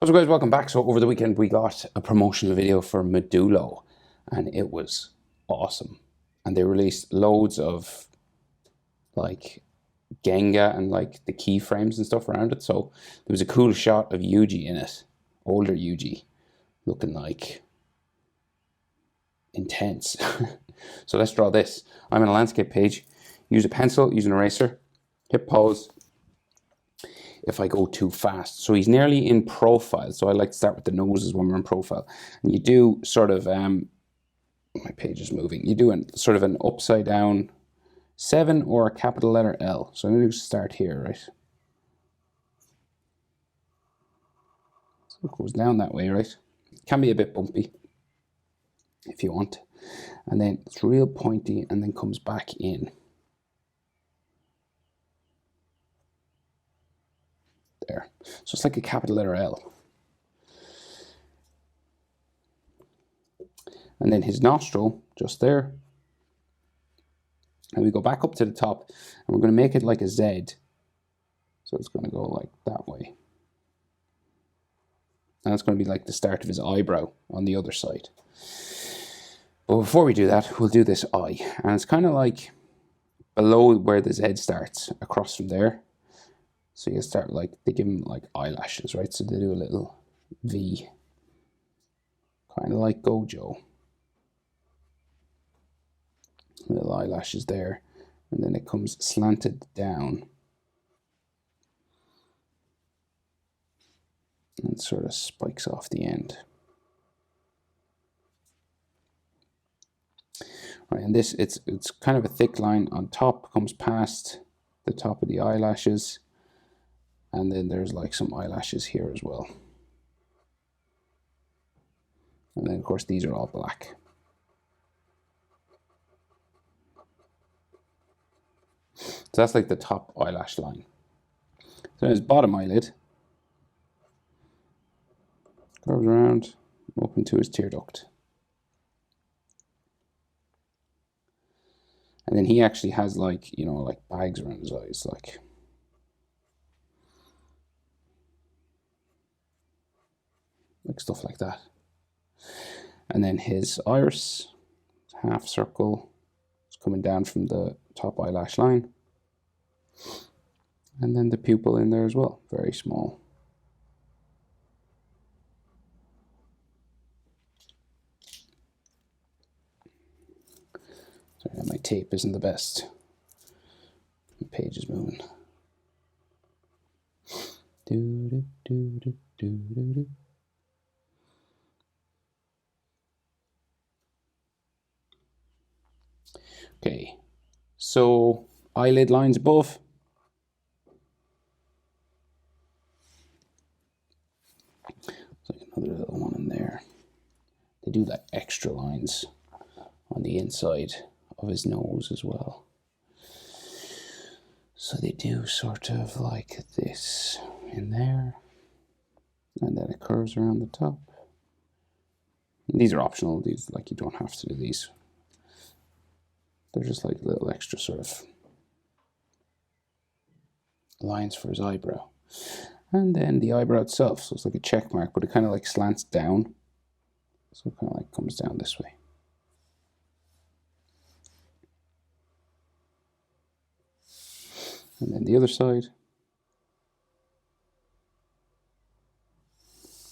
What's up guys, welcome back. So over the weekend we got a promotional video for Modulo and it was awesome. And they released loads of like Genga and like the keyframes and stuff around it. So there was a cool shot of Yuji in it, older Yuji, looking like intense. So let's draw this. I'm in a landscape page. Use a pencil, use an eraser, hit pause. If I go too fast. So he's nearly in profile. So I like to start with the noses when we're in profile. And you do sort of, my page is moving. You do sort of an upside down 7 or a capital letter L. So I'm going to start here, right? So it goes down that way, right? It can be a bit bumpy if you want. And then it's real pointy and then comes back in. There. So it's like a capital letter L. And then his nostril, just there. And we go back up to the top, and we're going to make it like a Z. So it's going to go like that way. And it's going to be like the start of his eyebrow on the other side. But before we do that, we'll do this eye. And it's kind of like below where the Z starts, across from there. So you start like, they give him like eyelashes, right? So they do a little V, kind of like Gojo. Little eyelashes there. And then it comes slanted down. And sort of spikes off the end. Right, and this, it's kind of a thick line on top, comes past the top of the eyelashes. And then there's like some eyelashes here as well. And then of course these are all black. So that's like the top eyelash line. So his bottom eyelid curves around, open to his tear duct. And then he actually has like, you know, like bags around his eyes, like. Like stuff like that. And then his iris, half circle, is coming down from the top eyelash line. And then the pupil in there as well, very small. Sorry, my tape isn't the best. The page is moving. Do, do, do, do, do, do. Okay, so eyelid lines above. It's like another little one in there. They do like extra lines on the inside of his nose as well. So they do sort of like this in there. And then it curves around the top. And these are optional. These, like, you don't have to do these. They're just like little extra sort of lines for his eyebrow. And then the eyebrow itself, so it's like a check mark, but it kind of like slants down. So it kind of like comes down this way. And then the other side.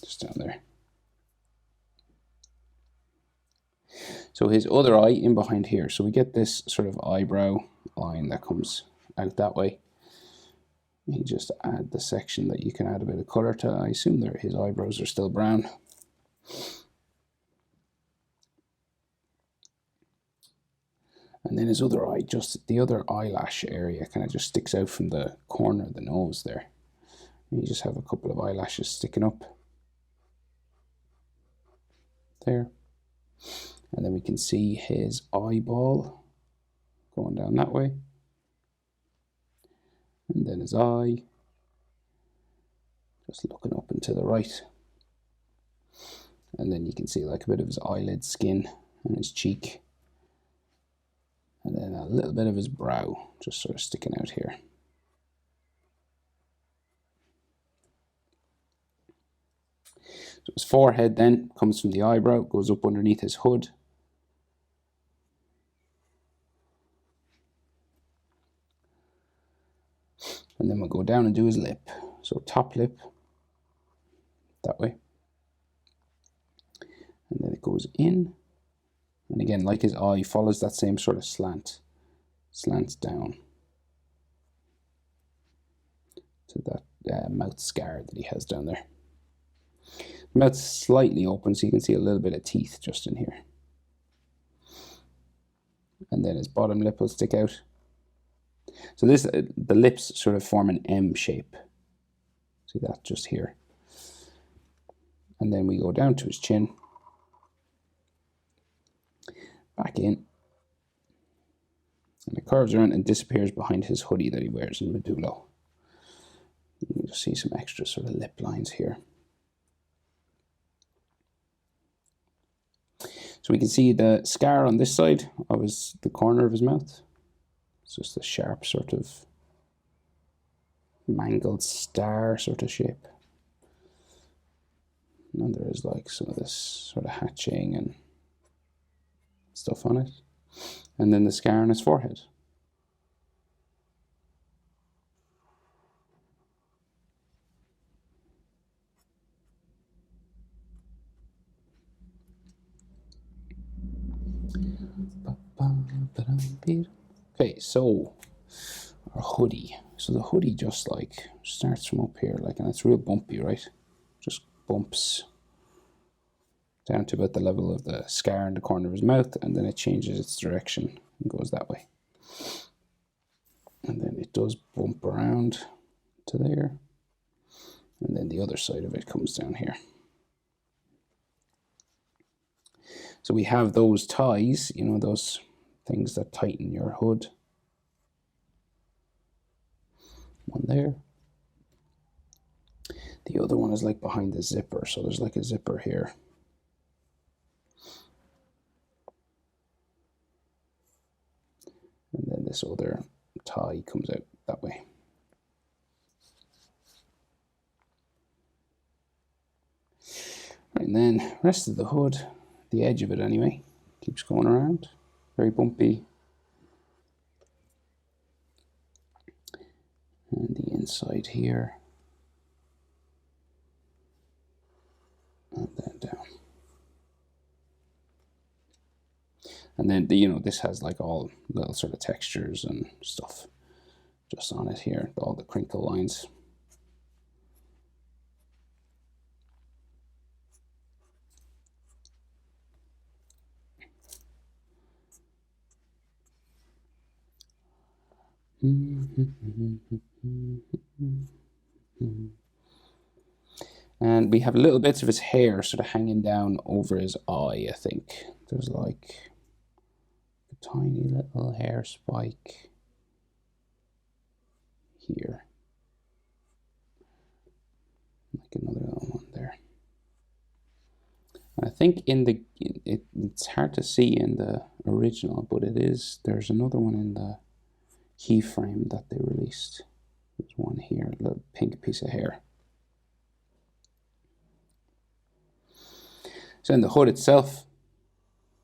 Just down there. So his other eye in behind here. So we get this sort of eyebrow line that comes out that way. You just add the section that you can add a bit of color to. I assume his eyebrows are still brown. And then his other eye, just the other eyelash area kind of just sticks out from the corner of the nose there. And you just have a couple of eyelashes sticking up. There. And then we can see his eyeball going down that way. And then his eye, just looking up and to the right. And then you can see like a bit of his eyelid skin and his cheek. And then a little bit of his brow, just sort of sticking out here. So his forehead then comes from the eyebrow, goes up underneath his hood. And then we'll go down and do his lip. So top lip, that way. And then it goes in. And again, like his eye, follows that same sort of slant. Slants down to that mouth scar that he has down there. Mouth's slightly open, so you can see a little bit of teeth just in here. And then his bottom lip will stick out. So this, the lips sort of form an M shape. See that just here. And then we go down to his chin. Back in. And it curves around and disappears behind his hoodie that he wears in Modulo. You can just see some extra sort of lip lines here. So we can see the scar on this side of the corner of his mouth. It's just a sharp sort of mangled star sort of shape. And there is like some of this sort of hatching and stuff on it. And then the scar on his forehead. Okay, so our hoodie. So the hoodie just like starts from up here, like, and it's real bumpy, right? Just bumps down to about the level of the scar in the corner of his mouth, and then it changes its direction and goes that way. And then it does bump around to there, and then the other side of it comes down here. So we have those ties, you know, those things that tighten your hood. One there. The other one is like behind the zipper, so there's like a zipper here. And then this other tie comes out that way. Right, and then rest of the hood, the edge of it anyway, keeps going around. Very bumpy. And the inside here. And then down. And then, you know, this has like all little sort of textures and stuff just on it here, all the crinkle lines. And we have little bits of his hair sort of hanging down over his eye, I think. There's like a tiny little hair spike here. Like another little one there. And I think in the, it's hard to see in the original, but it is, there's another one in the keyframe that they released. There's one here, a little pink piece of hair. So in the hood itself,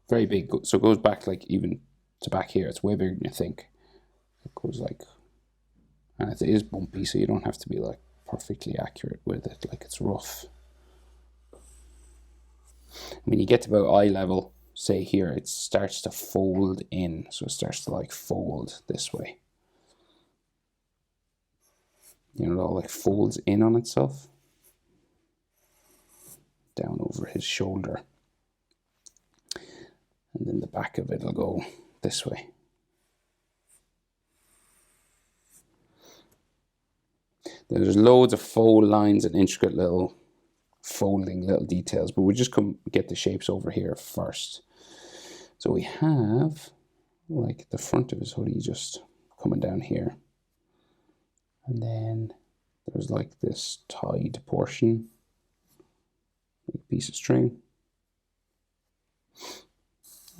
very big. So it goes back like even to back here. It's way bigger than you think. It goes like, and it is bumpy, so you don't have to be like perfectly accurate with it. Like it's rough. When you get to about eye level, say here, it starts to fold in. So it starts to like fold this way. You know, it all like folds in on itself. Down over his shoulder. And then the back of it will go this way. There's loads of fold lines and intricate little folding little details, but we'll just get the shapes over here first. So we have like the front of his hoodie just coming down here. And then there's like this tied portion, like a piece of string.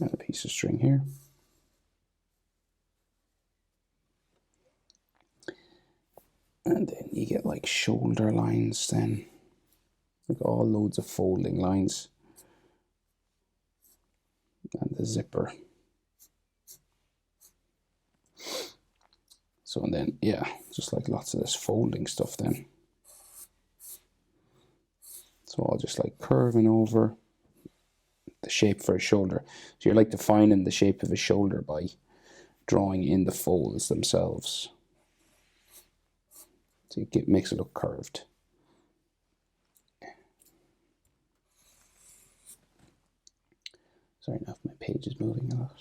And a piece of string here. And then you get like shoulder lines then like all loads of folding lines. And the zipper. So, and then, yeah, just like lots of this folding stuff then. So I'll just like curving over the shape for a shoulder. So you're like defining the shape of a shoulder by drawing in the folds themselves. So it makes it look curved. Sorry now if my page is moving a lot.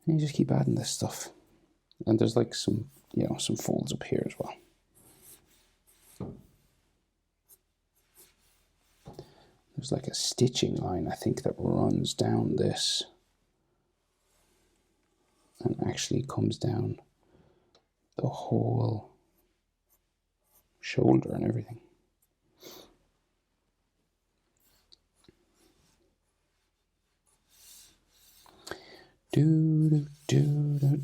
And you just keep adding this stuff. And there's like some, you know, some folds up here as well. There's like a stitching line, I think, that runs down this and actually comes down the whole shoulder and everything.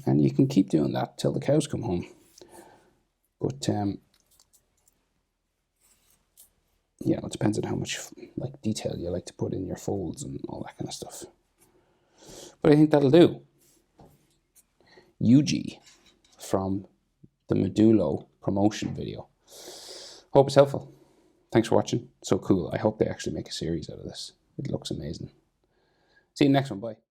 And you can keep doing that till the cows come home. But you know, it depends on how much like detail you like to put in your folds and all that kind of stuff. But I think that'll do. Yuji from the Modulo promotion video. Hope it's helpful. Thanks for watching. So cool. I hope they actually make a series out of this. It looks amazing. See you next one. Bye.